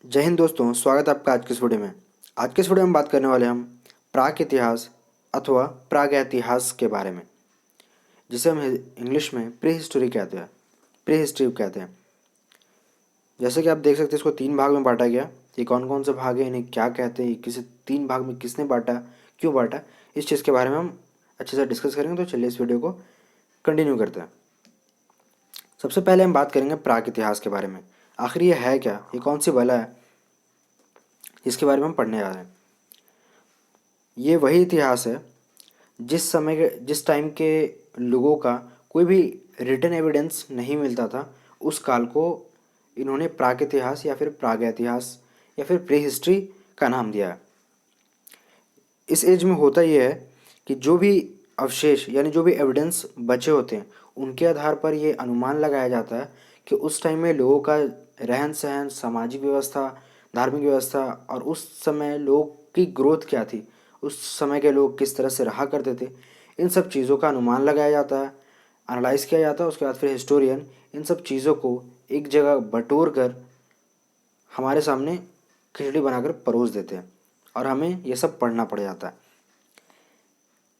जय हिंद दोस्तों, स्वागत है आपका आज के इस वीडियो में। आज के इस वीडियो में बात करने वाले हम प्राक इतिहास अथवा प्रागैतिहास के बारे में, जिसे हम इंग्लिश में प्री हिस्टोरी कहते हैं, प्री हिस्ट्री कहते हैं। जैसे कि आप देख सकते हैं, इसको 3 भाग में बांटा गया। ये कौन कौन से भाग हैं, इन्हें क्या कहते हैं, किसी 3 भाग में किसने बांटा, क्यों बांटा, इस चीज़ के बारे में हम अच्छे से डिस्कस करेंगे। तो चलिए इस वीडियो को कंटिन्यू करते हैं। सबसे पहले हम बात करेंगे प्राक इतिहास के बारे में। आखिर ये है क्या, ये कौन सी बला है जिसके बारे में हम पढ़ने जा रहे हैं। ये वही इतिहास है जिस टाइम के लोगों का कोई भी रिटन एविडेंस नहीं मिलता था, उस काल को इन्होंने प्राक इतिहास या फिर प्रागैतिहास या फिर प्री हिस्ट्री का नाम दिया है। इस एज में होता यह है कि जो भी अवशेष यानी जो भी एविडेंस बचे होते हैं, उनके आधार पर ये अनुमान लगाया जाता है कि उस टाइम में लोगों का रहन सहन, सामाजिक व्यवस्था, धार्मिक व्यवस्था और उस समय लोगों की ग्रोथ क्या थी, उस समय के लोग किस तरह से रहा करते थे, इन सब चीज़ों का अनुमान लगाया जाता है, एनालाइज किया जाता है। उसके बाद फिर हिस्टोरियन इन सब चीज़ों को एक जगह बटोर कर हमारे सामने खिचड़ी बनाकर परोस देते हैं और हमें ये सब पढ़ना पड़ जाता है।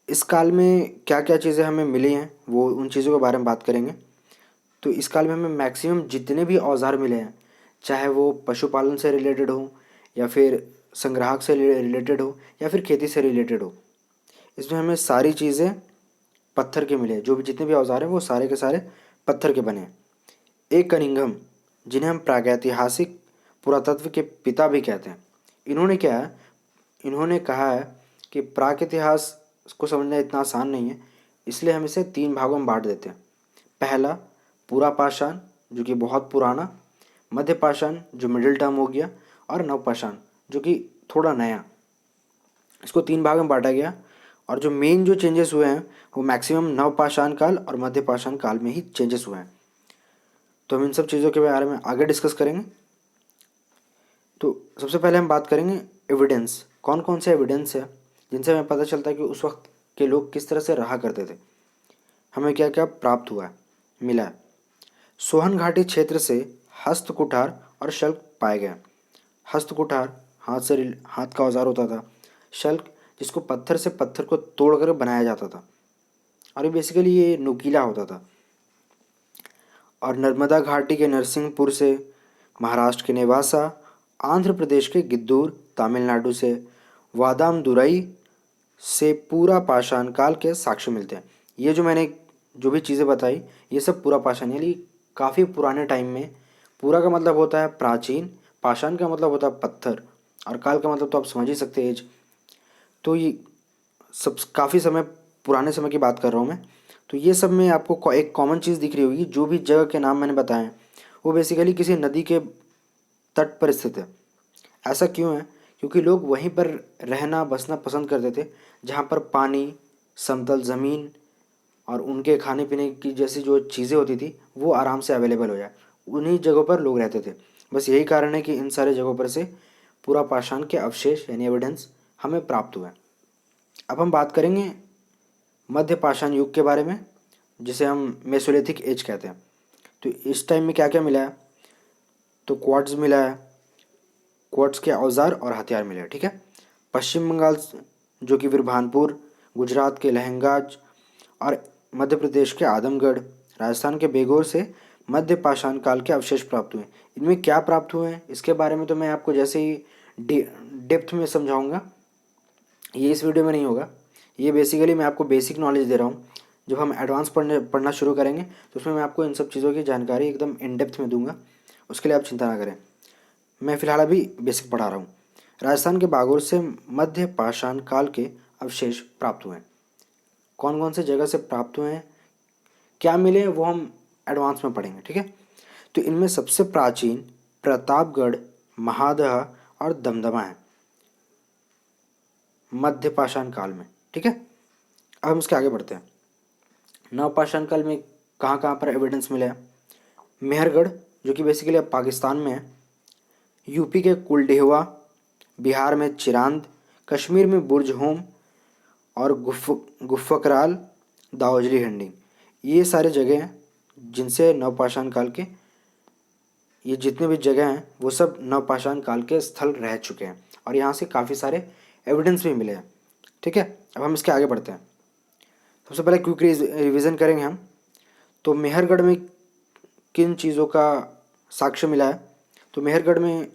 इस काल में क्या क्या चीज़ें हमें मिली हैं, वो उन चीज़ों के बारे में बात करेंगे। तो इस काल में हमें मैक्सिमम जितने भी औजार मिले हैं, चाहे वो पशुपालन से रिलेटेड हो या फिर संग्राहक से रिलेटेड हो या फिर खेती से रिलेटेड हो, इसमें हमें सारी चीज़ें पत्थर के मिले। जो भी जितने भी औजार हैं वो सारे के सारे पत्थर के बने हैं। एक कनिंघम, जिन्हें हम प्रागैतिहासिक पुरातत्व के पिता भी कहते हैं, इन्होंने क्या है, इन्होंने कहा है कि प्राक इतिहास को समझना इतना आसान नहीं है, इसलिए हम इसे 3 भागों में बांट देते हैं। पहला पूरा पाषाण, जो कि बहुत पुराना, मध्य पाषाण जो मिडिल टर्म हो गया, और नवपाषाण जो कि थोड़ा नया। इसको 3 भाग में बांटा गया और जो मेन जो चेंजेस हुए हैं वो मैक्सिमम नवपाषाण काल और मध्य पाषाण काल में ही चेंजेस हुए हैं। तो हम इन सब चीज़ों के बारे में आगे डिस्कस करेंगे। तो सबसे पहले हम बात करेंगे एविडेंस, कौन कौन से एविडेंस है जिनसे हमें पता चलता है कि उस वक्त के लोग किस तरह से रहा करते थे, हमें क्या क्या प्राप्त हुआ है, मिला है। सोहन घाटी क्षेत्र से हस्त कुठार और शल्क पाए गए। हस्त कुठार हाथ का औजार होता था। शल्क जिसको पत्थर से पत्थर को तोड़कर बनाया जाता था और ये बेसिकली ये नुकीला होता था। और नर्मदा घाटी के नरसिंहपुर से, महाराष्ट्र के नेवासा, आंध्र प्रदेश के गिद्दूर, तमिलनाडु से वादामदुराई से पूरा पाषाण काल के साक्ष्य मिलते हैं। ये जो मैंने जो भी चीज़ें बताई, ये सब पूरा पाषाण यानी काफ़ी पुराने टाइम में। पूरा का मतलब होता है प्राचीन, पाषाण का मतलब होता है पत्थर, और काल का मतलब तो आप समझ ही सकते हैं एज। तो ये सब काफ़ी समय पुराने समय की बात कर रहा हूँ मैं। तो ये सब में आपको एक कॉमन चीज़ दिख रही होगी, जो भी जगह के नाम मैंने बताए हैं वो बेसिकली किसी नदी के तट पर स्थित है। ऐसा क्यों है? क्योंकि लोग वहीं पर रहना बसना पसंद करते थे, जहाँ पर पानी, समतल ज़मीन और उनके खाने पीने की जैसी जो चीज़ें होती थी वो आराम से अवेलेबल हो जाए, उन्हीं जगहों पर लोग रहते थे। बस यही कारण है कि इन सारे जगहों पर से पूरा पाषाण के अवशेष यानी एविडेंस हमें प्राप्त हुआ है। अब हम बात करेंगे मध्य पाषाण युग के बारे में, जिसे हम मेसोलिथिक एज कहते हैं। तो इस टाइम में क्या क्या मिला है? तो क्वार्ट्ज मिला है, क्वार्ट्ज के औजार और हथियार मिले हैं, ठीक है। पश्चिम बंगाल जो कि बिरभानपुर, गुजरात के लहंगाज और मध्य प्रदेश के आदमगढ़, राजस्थान के बेगोर से मध्य पाषाण काल के अवशेष प्राप्त हुए। इनमें क्या प्राप्त हुए हैं इसके बारे में तो मैं आपको जैसे ही डेप्थ में समझाऊंगा, ये इस वीडियो में नहीं होगा। ये बेसिकली मैं आपको बेसिक नॉलेज दे रहा हूँ। जब हम एडवांस पढ़ना शुरू करेंगे तो उसमें मैं आपको इन सब चीज़ों की जानकारी एकदम इन डेप्थ में दूंगा, उसके लिए आप चिंता ना करें। मैं फ़िलहाल अभी बेसिक पढ़ा रहा हूँ। राजस्थान के बागोर से मध्य पाषाण काल के अवशेष प्राप्त हुए हैं। कौन कौन से जगह से प्राप्त हुए हैं, क्या मिले, वो हम एडवांस में पढ़ेंगे, ठीक है। तो इनमें सबसे प्राचीन प्रतापगढ़, महादह और दमदमा है मध्य पाषाण काल में, ठीक है। अब हम इसके आगे बढ़ते हैं। नवपाषाण काल में कहाँ कहाँ पर एविडेंस मिले हैं? मेहरगढ़ जो कि बेसिकली अब पाकिस्तान में है, यूपी के कुलडेहवा, बिहार में चिरांद, कश्मीर में बुर्ज होम और गुफ्फकराल, दाओजरी हिंडी, ये सारे जगह हैं जिनसे नवपाषाण काल के ये जितने भी जगह हैं वो सब नवपाषाण काल के स्थल रह चुके हैं और यहाँ से काफ़ी सारे एविडेंस भी मिले हैं। ठीक है, अब हम इसके आगे बढ़ते हैं। सबसे पहले क्विक रिवीजन करेंगे हम। तो मेहरगढ़ में किन चीज़ों का साक्ष्य मिला है? तो मेहरगढ़ में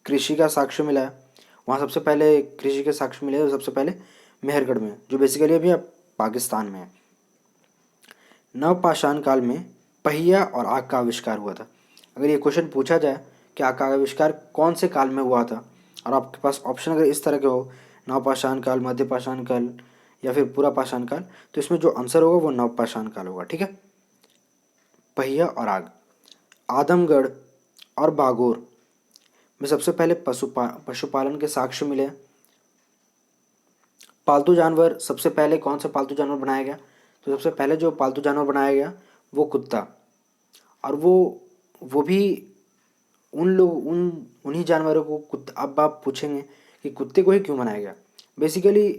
कृषि का साक्ष्य मिला है। वहाँ सबसे पहले कृषि के साक्ष्य मिले हैं सबसे पहले मेहरगढ़ में, जो बेसिकली अभी अब पाकिस्तान में है। नवपाषाण काल में पहिया और आग का आविष्कार हुआ था। अगर ये क्वेश्चन पूछा जाए कि आग का आविष्कार कौन से काल में हुआ था, और आपके पास ऑप्शन अगर इस तरह के हो, नवपाषाण काल, मध्यपाषाण काल या फिर पूरा पाषाण काल, तो इसमें जो आंसर होगा वो नवपाषाण काल होगा। ठीक है, पहिया और आग। आदमगढ़ और बागोर में सबसे पहले पशुपालन के साक्ष्य मिले। पालतू जानवर, सबसे पहले कौन सा पालतू जानवर बनाया गया? तो सबसे पहले जो पालतू जानवर बनाया गया वो कुत्ता, और वो भी उन्हीं जानवरों को कुत्ता। अब आप पूछेंगे कि कुत्ते को ही क्यों बनाया गया? बेसिकली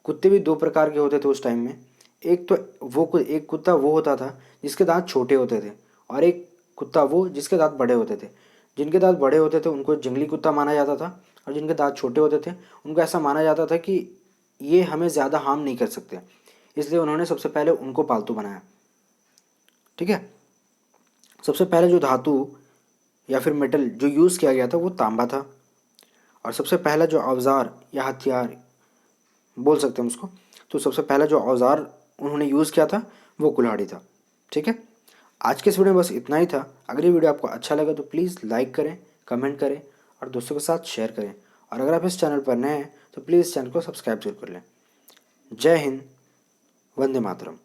कुत्ते भी दो प्रकार के होते थे उस टाइम में। एक कुत्ता वो होता था जिसके दांत छोटे होते थे, और एक कुत्ता वो जिसके दांत बड़े होते थे। जिनके दांत बड़े होते थे उनको जंगली कुत्ता माना जाता था, और जिनके दांत छोटे होते थे उनको ऐसा माना जाता था कि ये हमें ज़्यादा हार्म नहीं कर सकते, इसलिए उन्होंने सबसे पहले उनको पालतू बनाया। ठीक है, सबसे पहले जो धातु या फिर मेटल जो यूज़ किया गया था वो तांबा था, और सबसे पहला जो औजार या हथियार बोल सकते हैं उसको, तो सबसे पहला जो औजार उन्होंने यूज़ किया था वो कुल्हाड़ी था। ठीक है, आज के इस वीडियो में बस इतना ही था। अगर ये वीडियो आपको अच्छा लगा तो प्लीज़ लाइक करें, कमेंट करें और दोस्तों के साथ शेयर करें, और अगर आप इस चैनल पर नए हैं तो प्लीज़ चैनल को सब्सक्राइब जरूर कर लें। जय हिंद, वंदे मातरम।